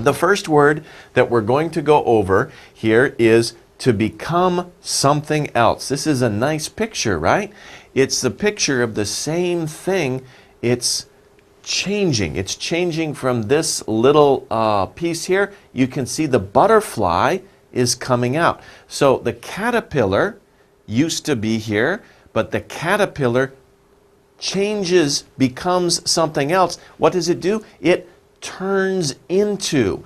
The first word that we're going to go over here is to become something else. This is a nice picture, right? It's the picture of the same thing. It's changing. It's changing from this little piece here. You can see the butterfly is coming out. So the caterpillar used to be here, but the caterpillar changes, becomes something else. What does it do? It turns into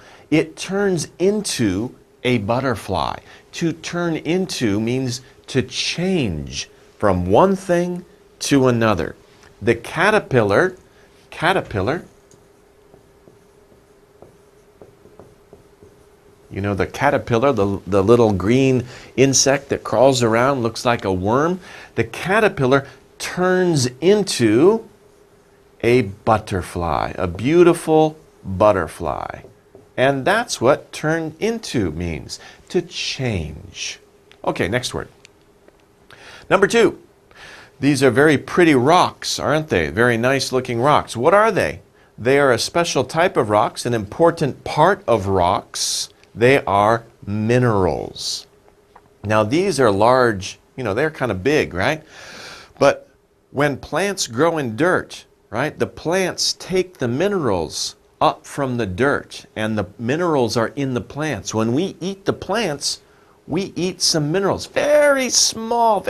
a butterfly. To turn into means to change from one thing to another. The caterpillar, you know the caterpillar, the little green insect that crawls around, looks like a worm. The caterpillar turns into a butterfly, a beautiful butterfly. And that's what turn into means, to change. Okay, next word. Number 2. These are very pretty rocks, aren't they? Very nice looking rocks. What are they? They are a special type of rocks, an important part of rocks. They are minerals. Now these are large, you know, they're kind of big, right? But when plants grow in dirt, right, the plants take the minerals up from the dirt, and the minerals are in the plants. When we eat the plants, we eat some minerals, very small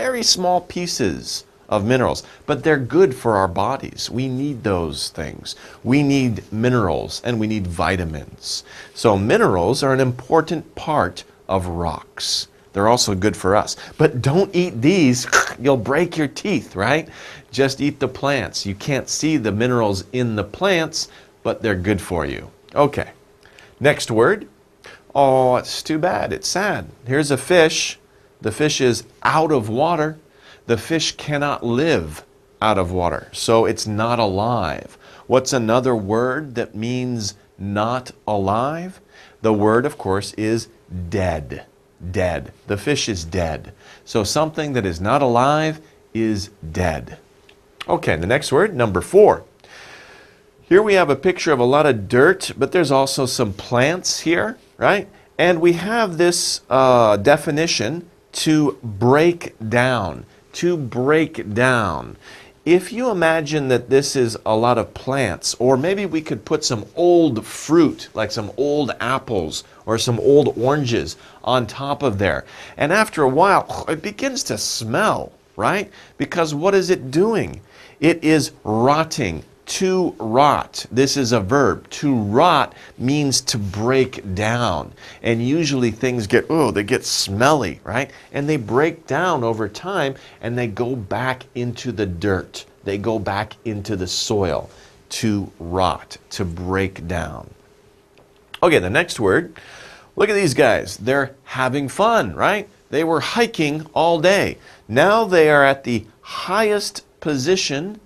pieces of minerals, but they're good for our bodies. We need those things. We need minerals and we need vitamins. So minerals are an important part of rocks. They're also good for us. But don't eat these, you'll break your teeth, right? Just eat the plants. You can't see the minerals in the plants, but they're good for you. Okay, next word. Oh, it's too bad, it's sad. Here's a fish. The fish is out of water. The fish cannot live out of water, so it's not alive. What's another word that means not alive? The word, of course, is dead. Dead. The fish is dead. So something that is not alive is dead. Okay, the next word, number 4. Here we have a picture of a lot of dirt, but there's also some plants here, right? And we have this definition, to break down. To break down. If you imagine that this is a lot of plants, or maybe we could put some old fruit, like some old apples or some old oranges on top of there. And after a while, it begins to smell, right? Because what is it doing? It is rotting. To rot. This is a verb. To rot means to break down. And usually things they get smelly, right? And they break down over time and they go back into the dirt. They go back into the soil. To rot, to break down. Okay, the next word. Look at these guys. They're having fun, right? They were hiking all day. Now they are at the highest position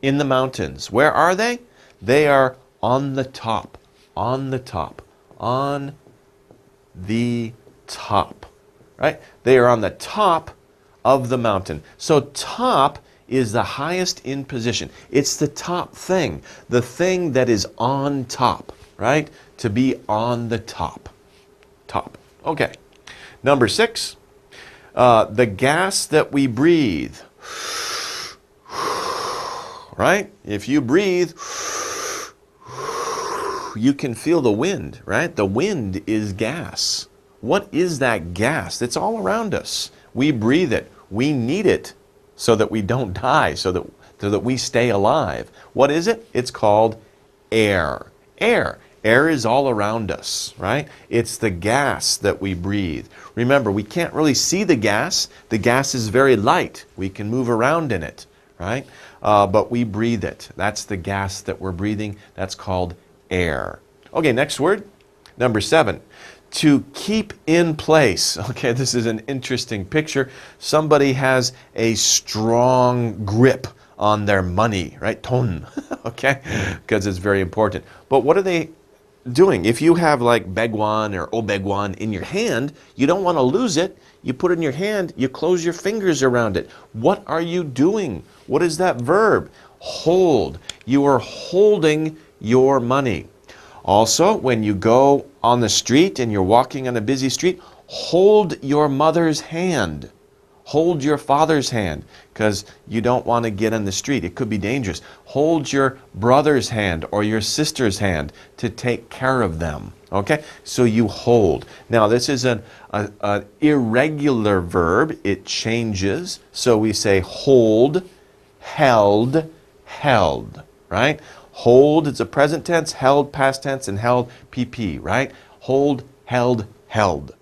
in the mountains. Where are they? They are on the top. On the top. On the top. Right? They are on the top of the mountain. So top is the highest in position. It's the top thing. The thing that is on top. Right? To be on the top. Top. Okay. Number 6. The gas that we breathe. Right? If you breathe, you can feel the wind, right? The wind is gas. What is that gas? It's all around us. We breathe it. We need it so that we don't die, so that we stay alive. What is it? It's called air. Air. Air is all around us, right? It's the gas that we breathe. Remember, we can't really see the gas. The gas is very light. We can move around in it, right? But we breathe it. That's the gas that we're breathing. That's called air. Okay, next word. Number 7. To keep in place. Okay, this is an interesting picture. Somebody has a strong grip on their money, right? Ton, okay? Because it's very important. But what are they doing? If you have like Baegwon or Obaegwon in your hand, you don't want to lose it. You put it in your hand, you close your fingers around it. What are you doing? What is that verb? Hold. You are holding your money. Also, when you go on the street and you're walking on a busy street, hold your mother's hand. Hold your father's hand, because you don't want to get in the street. It could be dangerous. Hold your brother's hand or your sister's hand to take care of them. Okay? So you hold. Now, this is an irregular verb. It changes. So we say hold, held, held. Right? Hold, it's a present tense. Held, past tense. And held, PP. Right? Hold, held, held.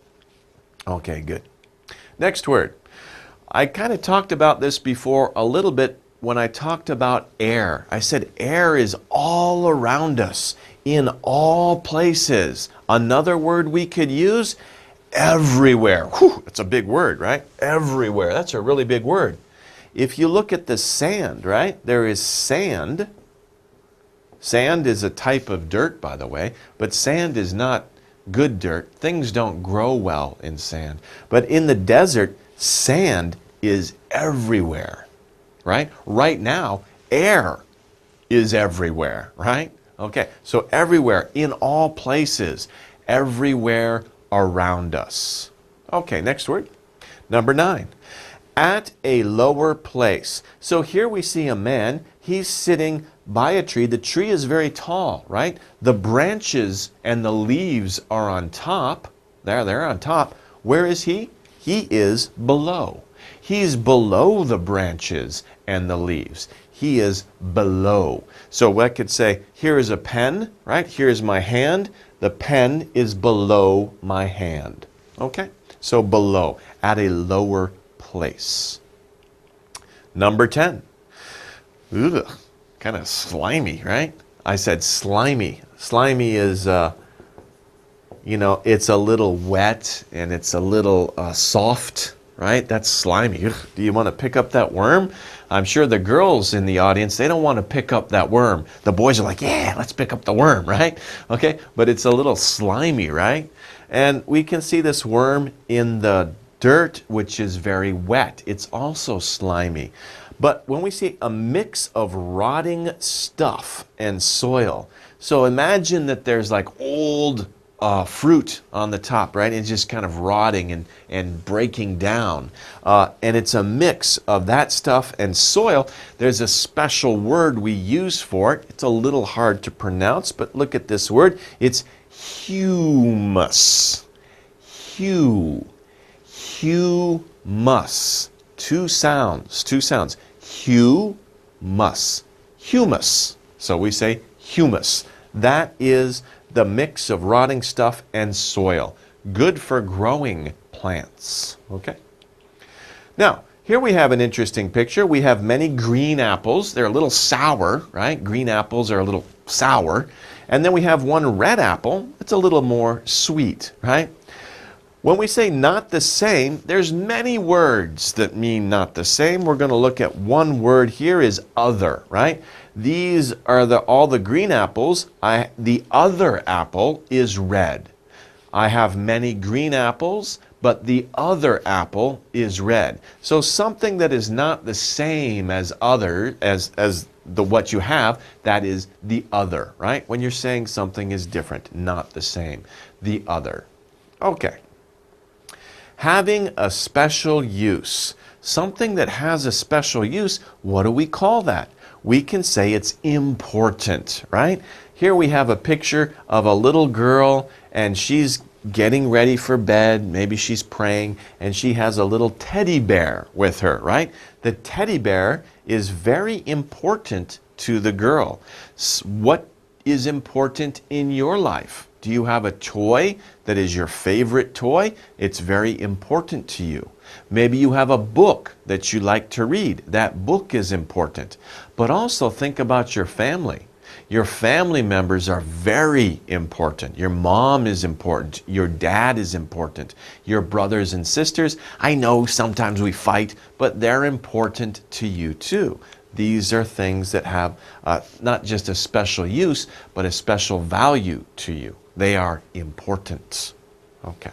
Okay, good. Next word. I kind of talked about this before a little bit when I talked about air. I said air is all around us, in all places. Another word we could use, everywhere. Whew, that's a big word, right? Everywhere. That's a really big word. If you look at the sand, right? There is sand. Sand is a type of dirt, by the way, but sand is not good dirt. Things don't grow well in sand. But in the desert, sand is everywhere, right? Right now, air is everywhere, right? Okay, so everywhere, in all places, everywhere around us. Okay, next word. Number 9, at a lower place. So here we see a man, he's sitting by a tree. The tree is very tall, right? The branches and the leaves are on top. They're on top. Where is he? He is below. He's below the branches and the leaves. He is below. So I could say, here is a pen, right? Here's my hand. The pen is below my hand. Okay? So below, at a lower place. Number 10. Ugh, kind of slimy, right? I said slimy. Slimy is, it's a little wet and it's a little soft, right? That's slimy. Ugh, do you want to pick up that worm? I'm sure the girls in the audience, they don't want to pick up that worm. The boys are like, yeah, let's pick up the worm, right? Okay, but it's a little slimy, right? And we can see this worm in the dirt, which is very wet. It's also slimy. But when we see a mix of rotting stuff and soil, so imagine that there's like old fruit on the top, right? It's just kind of rotting and breaking down. And it's a mix of that stuff and soil. There's a special word we use for it. It's a little hard to pronounce, but look at this word. It's humus. Humus. Two sounds. Humus. Humus. So we say humus. That is the mix of rotting stuff and soil. Good for growing plants. Okay? Now, here we have an interesting picture. We have many green apples. They're a little sour, right? Green apples are a little sour. And then we have one red apple. It's a little more sweet, right? When we say not the same, there's many words that mean not the same. We're going to look at one word here is other, right? These are all the green apples. The other apple is red. I have many green apples, but the other apple is red. So something that is not the same as what you have, that is the other, right? When you're saying something is different, not the same, the other. Okay. Having a special use. Something that has a special use, what do we call that? We can say it's important, right? Here we have a picture of a little girl and she's getting ready for bed. Maybe she's praying and she has a little teddy bear with her, right? The teddy bear is very important to the girl. What is important in your life? Do you have a toy that is your favorite toy? It's very important to you. Maybe you have a book that you like to read. That book is important. But also think about your family. Your family members are very important. Your mom is important. Your dad is important. Your brothers and sisters, I know sometimes we fight, but they're important to you too. These are things that have not just a special use, but a special value to you. They are important. Okay.